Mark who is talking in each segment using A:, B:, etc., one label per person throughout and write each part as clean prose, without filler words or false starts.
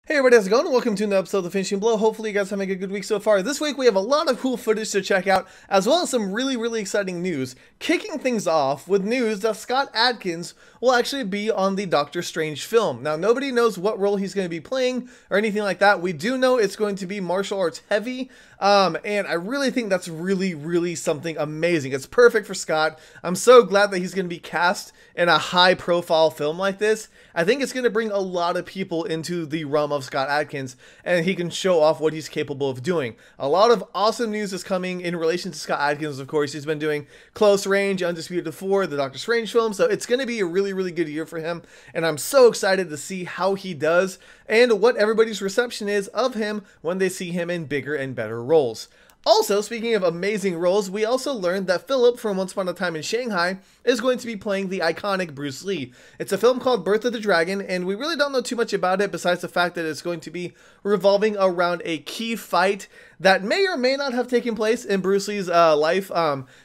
A: Hey everybody, how's it going? Welcome to another episode of The Finishing Blow. Hopefully you guys are having a good week so far. This week we have a lot of cool footage to check out, as well as some really exciting news. Kicking things off with news that Scott Adkins will actually be on the Doctor Strange film. Now, nobody knows what role he's going to be playing or anything like that. We do know it's going to be martial arts heavy, and I really think that's really something amazing. It's perfect for Scott. I'm so glad that he's going to be cast in a high-profile film like this. I think it's going to bring a lot of people into the realm of Scott Adkins, and he can show off what he's capable of doing. A lot of awesome news is coming in relation to Scott Adkins. Of course, he's been doing Close Range, Undisputed 4, the Doctor Strange film, so it's going to be a really good year for him, and I'm so excited to see how he does and what everybody's reception is of him when they see him in bigger and better roles. Also, speaking of amazing roles, we also learned that Philip from Once Upon a Time in Shanghai is going to be playing the iconic Bruce Lee. It's a film called Birth of the Dragon, and we really don't know too much about it besides the fact that it's going to be revolving around a key fight that may or may not have taken place in Bruce Lee's life.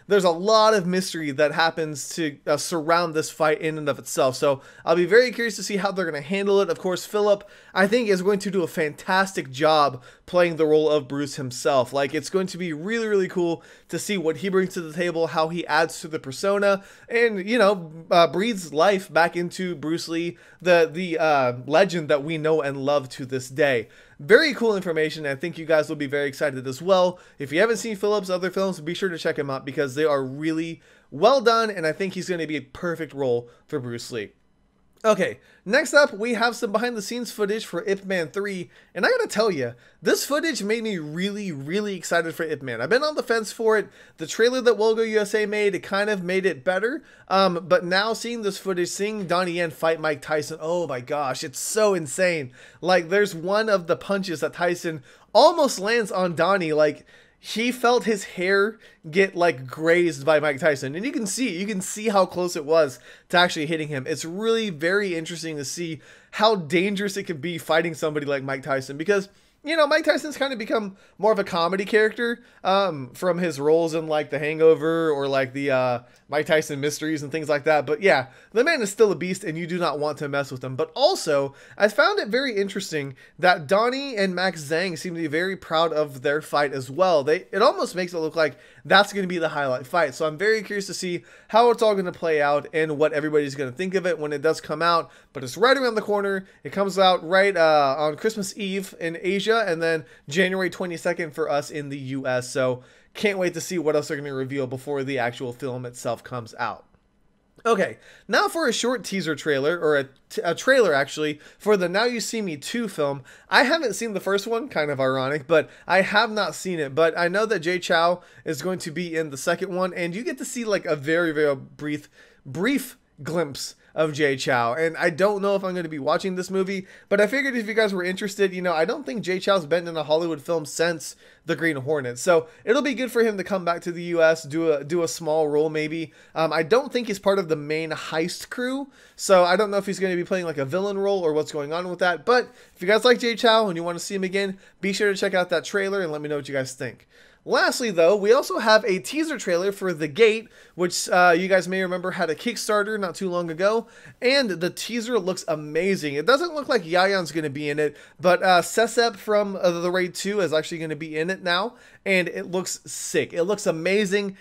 A: There's a lot of mystery that happens to surround this fight in and of itself, so I'll be very curious to see how they're going to handle it. Of course, Philip, I think, is going to do a fantastic job playing the role of Bruce himself. Like, it's going to be really cool to see what he brings to the table, how he adds to the persona, and, you know, breathes life back into Bruce Lee, the legend that we know and love to this day. Very cool information. I think you guys will be very excited as well. If you haven't seen Philip's other films, be sure to check him out because they are really well done, and I think he's going to be a perfect role for Bruce Lee. Okay, next up, we have some behind-the-scenes footage for Ip Man 3, and I gotta tell you, this footage made me really excited for Ip Man. I've been on the fence for it. The trailer that Wogo USA made, it kind of made it better, but now seeing this footage, seeing Donnie Yen fight Mike Tyson, oh my gosh, it's so insane. Like, there's one of the punches that Tyson almost lands on Donnie, like, he felt his hair get like grazed by Mike Tyson, and you can see how close it was to actually hitting him. It's really very interesting to see how dangerous it could be fighting somebody like Mike Tyson, because, you know, Mike Tyson's kind of become more of a comedy character from his roles in like The Hangover or like the Mike Tyson Mysteries and things like that. But yeah, the man is still a beast and you do not want to mess with him. But also, I found it very interesting that Donnie and Max Zhang seem to be very proud of their fight as well. It almost makes it look like that's going to be the highlight fight. So I'm very curious to see how it's all going to play out and what everybody's going to think of it when it does come out. But it's right around the corner. It comes out right on Christmas Eve in Asia, and then January 22nd for us in the US. So can't wait to see what else they're going to reveal before the actual film itself comes out. Okay, now for a short teaser trailer, or a trailer actually, for the Now You See Me 2 film. I haven't seen the first one, kind of ironic, but I have not seen it. But I know that Jay Chou is going to be in the second one, and you get to see like a very brief glimpse of Jay Chou, and I don't know if I'm going to be watching this movie, but I figured if you guys were interested, you know, I don't think Jay Chou's been in a Hollywood film since The Green Hornet, so it'll be good for him to come back to the US, do a small role maybe. I don't think he's part of the main heist crew, so I don't know if he's going to be playing like a villain role or what's going on with that, but if you guys like Jay Chou and you want to see him again, be sure to check out that trailer and let me know what you guys think. Lastly, though, we also have a teaser trailer for The Gate, which you guys may remember had a Kickstarter not too long ago, and the teaser looks amazing. It doesn't look like Yayan's going to be in it, but Sesep from The Raid 2 is actually going to be in it now, and it looks sick. It looks amazing.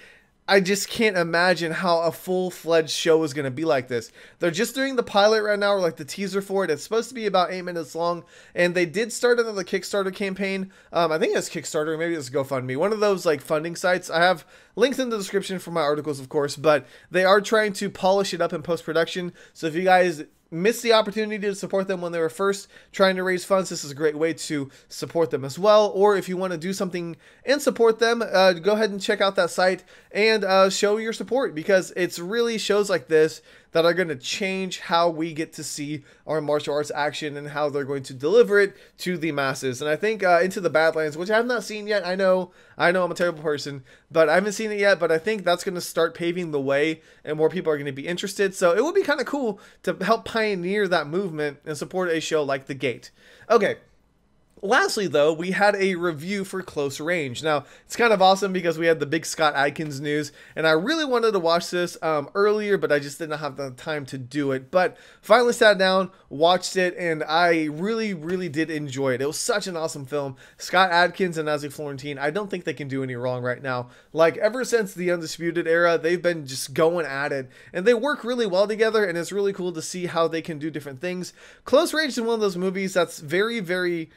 A: I just can't imagine how a full-fledged show is going to be like this. They're just doing the pilot right now, or like the teaser for it. It's supposed to be about 8 minutes long, and they did start another Kickstarter campaign. I think it's Kickstarter, maybe it's GoFundMe. One of those like funding sites. I have links in the description for my articles, of course, but they are trying to polish it up in post-production. So if you guys missed the opportunity to support them when they were first trying to raise funds, this is a great way to support them as well. Or if you want to do something and support them, go ahead and check out that site and show your support, because it's really shows like this that are going to change how we get to see our martial arts action and how they're going to deliver it to the masses. And I think Into the Badlands, which I have not seen yet, I know I'm a terrible person, but I haven't seen it yet, but I think that's going to start paving the way and more people are going to be interested. So it would be kind of cool to help pioneer that movement and support a show like The Gate. Okay. Lastly, though, we had a review for Close Range. Now, it's kind of awesome because we had the big Scott Adkins news, and I really wanted to watch this earlier, but I just didn't have the time to do it. But finally sat down, watched it, and I really, really did enjoy it. It was such an awesome film. Scott Adkins and Isaac Florentine, I don't think they can do any wrong right now. Like, ever since the Undisputed era, they've been just going at it, and they work really well together, and it's really cool to see how they can do different things. Close Range is one of those movies that's very, very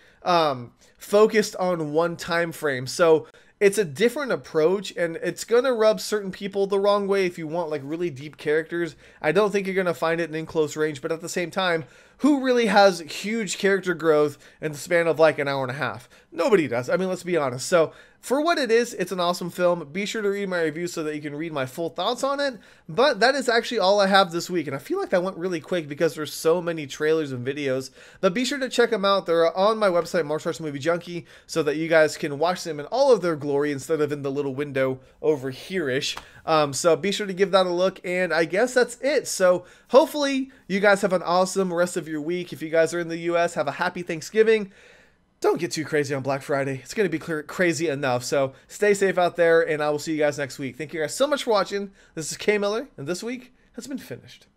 A: focused on one time frame, so it's a different approach, and it's gonna rub certain people the wrong way. If you want like really deep characters, I don't think you're gonna find it in Close Range. But at the same time, who really has huge character growth in the span of like an hour and a half? Nobody does. I mean, let's be honest. So for what it is, it's an awesome film. Be sure to read my review so that you can read my full thoughts on it. But that is actually all I have this week, and I feel like that went really quick because there's so many trailers and videos. But be sure to check them out. They're on my website, Martial Arts Movie Junkie, so that you guys can watch them in all of their glory instead of in the little window over here-ish. So be sure to give that a look, and I guess that's it. So hopefully you guys have an awesome rest of your week. If you guys are in the US, have a happy Thanksgiving. Don't get too crazy on Black Friday. It's going to be crazy enough. So stay safe out there, and I will see you guys next week. Thank you guys so much for watching. This is K Miller, and this week has been finished.